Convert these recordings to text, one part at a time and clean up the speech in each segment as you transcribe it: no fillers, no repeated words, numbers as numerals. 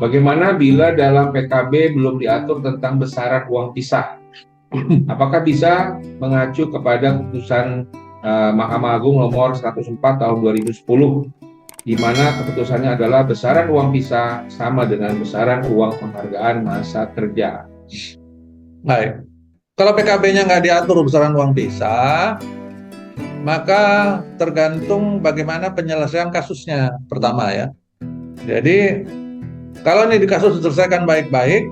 Bagaimana bila dalam PKB belum diatur tentang besaran uang pisah? Apakah bisa mengacu kepada putusan Mahkamah Agung nomor 104 tahun 2010, di mana keputusannya adalah besaran uang pisah sama dengan besaran uang penghargaan masa kerja. Baik, kalau PKB-nya nggak diatur besaran uang pisah, maka tergantung bagaimana penyelesaian kasusnya pertama ya. Jadi kalau ini di kasus diselesaikan baik-baik,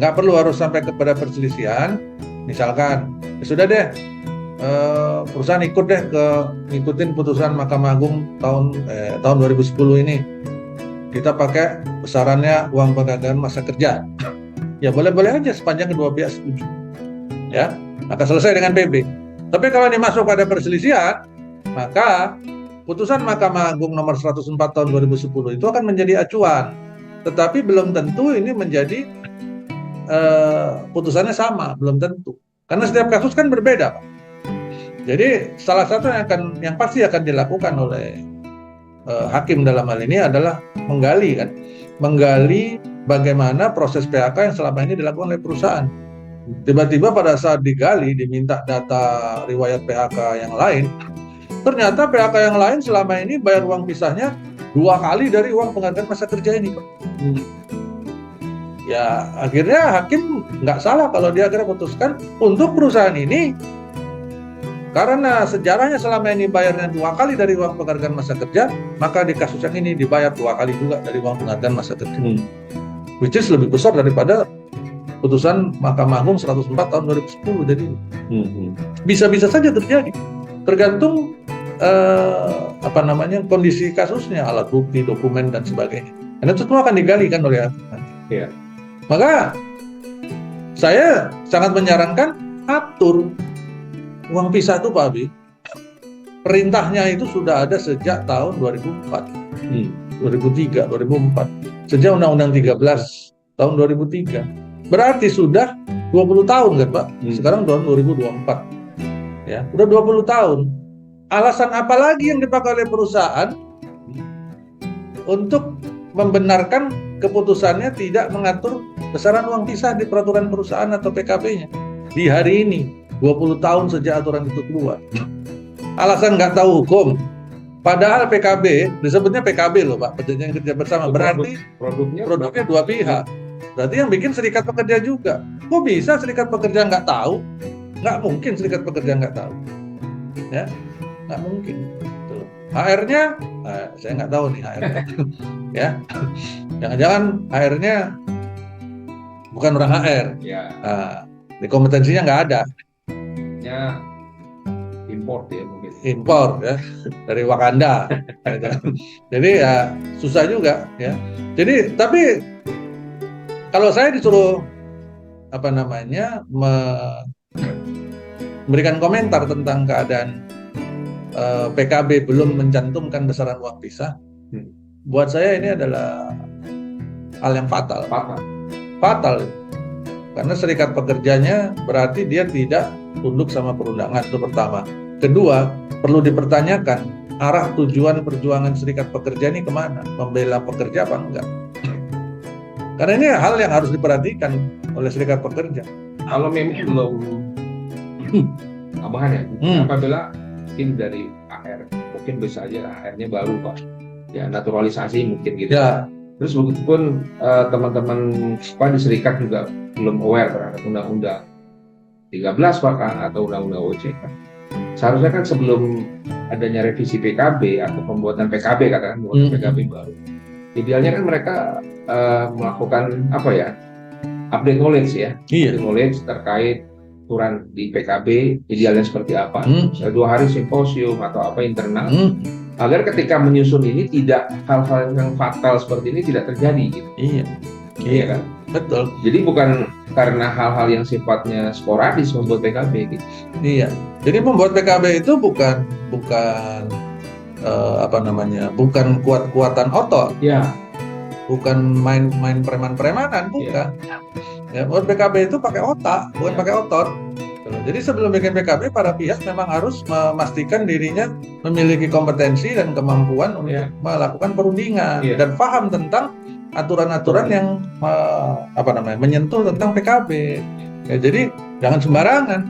nggak perlu harus sampai kepada perselisihan. Misalkan, ya sudah deh, perusahaan ikut deh ngikutin putusan Mahkamah Agung tahun 2010 ini. Kita pakai besarannya uang penghargaan masa kerja. Ya boleh-boleh aja sepanjang kedua pihak setuju. Ya, maka selesai dengan PB. Tapi kalau ini masuk pada perselisihan, maka putusan Mahkamah Agung nomor 104 tahun 2010 itu akan menjadi acuan. Tetapi belum tentu ini menjadi putusannya sama, belum tentu. Karena setiap kasus kan berbeda, Pak. Jadi salah satu yang pasti akan dilakukan oleh hakim dalam hal ini adalah menggali bagaimana proses PHK yang selama ini dilakukan oleh perusahaan. Tiba-tiba pada saat digali diminta data riwayat PHK yang lain, ternyata PHK yang lain selama ini bayar uang pisahnya 2 kali dari uang penghargaan masa kerja ini, Pak. Ya akhirnya hakim nggak salah kalau dia akhirnya putuskan untuk perusahaan ini, karena sejarahnya selama ini bayarnya 2 kali dari uang penghargaan masa kerja, maka di kasus yang ini dibayar 2 kali juga dari uang penghargaan masa kerja. Which is lebih besar daripada putusan Mahkamah Agung 104 tahun 2010. Jadi bisa-bisa saja terjadi, tergantung kondisi kasusnya, alat bukti, dokumen dan sebagainya. Dan itu semua akan digali kan oleh hakim. Ya. Maka saya sangat menyarankan atur uang pisah itu, Pak Abi. Perintahnya itu sudah ada sejak tahun 2004, 2003, 2004. Sejak Undang-Undang 13 tahun 2003. Berarti sudah 20 tahun kan, Pak? Sekarang tahun 2024. Ya, udah 20 tahun. Alasan apa lagi yang dipakai oleh perusahaan untuk membenarkan keputusannya tidak mengatur besaran uang pisah di peraturan perusahaan atau PKB-nya di hari ini, 20 tahun sejak aturan itu keluar? Alasan nggak tahu hukum. Padahal PKB, disebutnya PKB loh Pak, perjanjian kerja bersama. Berarti produknya 2 pihak. Berarti yang bikin serikat pekerja juga. Kok bisa serikat pekerja nggak tahu? Nggak mungkin serikat pekerja nggak tahu. Ya, nggak mungkin. HR-nya, saya nggak tahu nih HR-nya. Ya, jangan-jangan HR-nya bukan orang HR. Ya. Di kompetensinya nggak ada. Ya, import ya mungkin. Impor ya dari Wakanda. Jadi ya susah juga ya. Jadi tapi kalau saya disuruh memberikan komentar tentang keadaan PKB belum mencantumkan besaran uang pisah, buat saya ini adalah hal yang fatal. Karena serikat pekerjanya berarti dia tidak tunduk sama perundangan, itu pertama. Kedua, perlu dipertanyakan arah tujuan perjuangan serikat pekerja ini kemana, membela pekerja apa enggak. Karena ini hal yang harus diperhatikan oleh serikat pekerja. Kalau memang belum tambahan ya, apabila mungkin dari HR, mungkin bisa aja HR-nya baru Pak, ya naturalisasi mungkin gitu. Ya. Terus begitupun teman-teman di serikat juga belum aware terhadap undang-undang 13 Pak atau undang-undang OJK. Seharusnya kan sebelum adanya revisi PKB atau pembuatan PKB katakan PKB baru, idealnya kan mereka melakukan update knowledge ya, update knowledge terkait aturan di PKB idealnya seperti apa, 2 hari simposium atau apa internal, agar ketika menyusun ini tidak hal-hal yang fatal seperti ini tidak terjadi gitu. Iya kan? Betul. Jadi bukan karena hal-hal yang sifatnya sporadis membuat PKB gitu. Iya. Jadi membuat PKB itu bukan kuat-kuatan otot. Ya. Bukan main preman-premanan, bukan. Ya, buat PKB itu pakai otak, bukan pakai otot. Jadi sebelum bikin PKB, para pihak memang harus memastikan dirinya memiliki kompetensi dan kemampuan untuk melakukan perundingan dan paham tentang aturan-aturan yang menyentuh tentang PKB. Ya, jadi jangan sembarangan.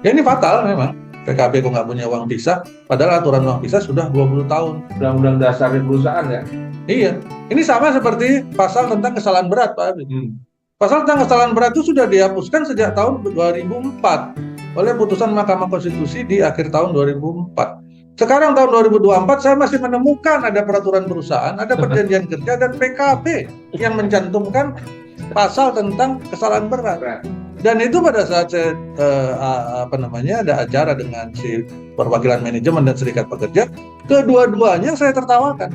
Ya, ini fatal memang. PKB kok nggak punya uang pisah, padahal aturan uang pisah sudah 20 tahun. Undang-undang dasar perusahaan ya. Iya, ini sama seperti pasal tentang kesalahan berat, Pak Abi. Pasal tentang kesalahan berat itu sudah dihapuskan sejak tahun 2004 oleh putusan Mahkamah Konstitusi di akhir tahun 2004. Sekarang tahun 2024 saya masih menemukan ada peraturan perusahaan, ada perjanjian kerja dan PKB yang mencantumkan pasal tentang kesalahan berat. Dan itu pada saat saya ada acara dengan si perwakilan manajemen dan serikat pekerja, kedua-duanya saya tertawakan.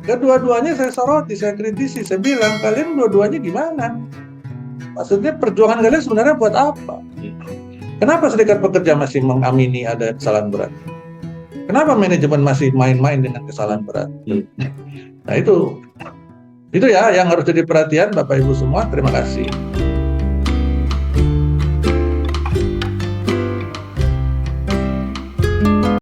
Kedua-duanya saya soroti, saya kritisi, saya bilang, kalian dua-duanya gimana? Maksudnya perjuangan kalian sebenarnya buat apa? Kenapa serikat pekerja masih mengamini ada kesalahan berat? Kenapa manajemen masih main-main dengan kesalahan berat? Nah itu ya yang harus jadi perhatian Bapak Ibu semua. Terima kasih.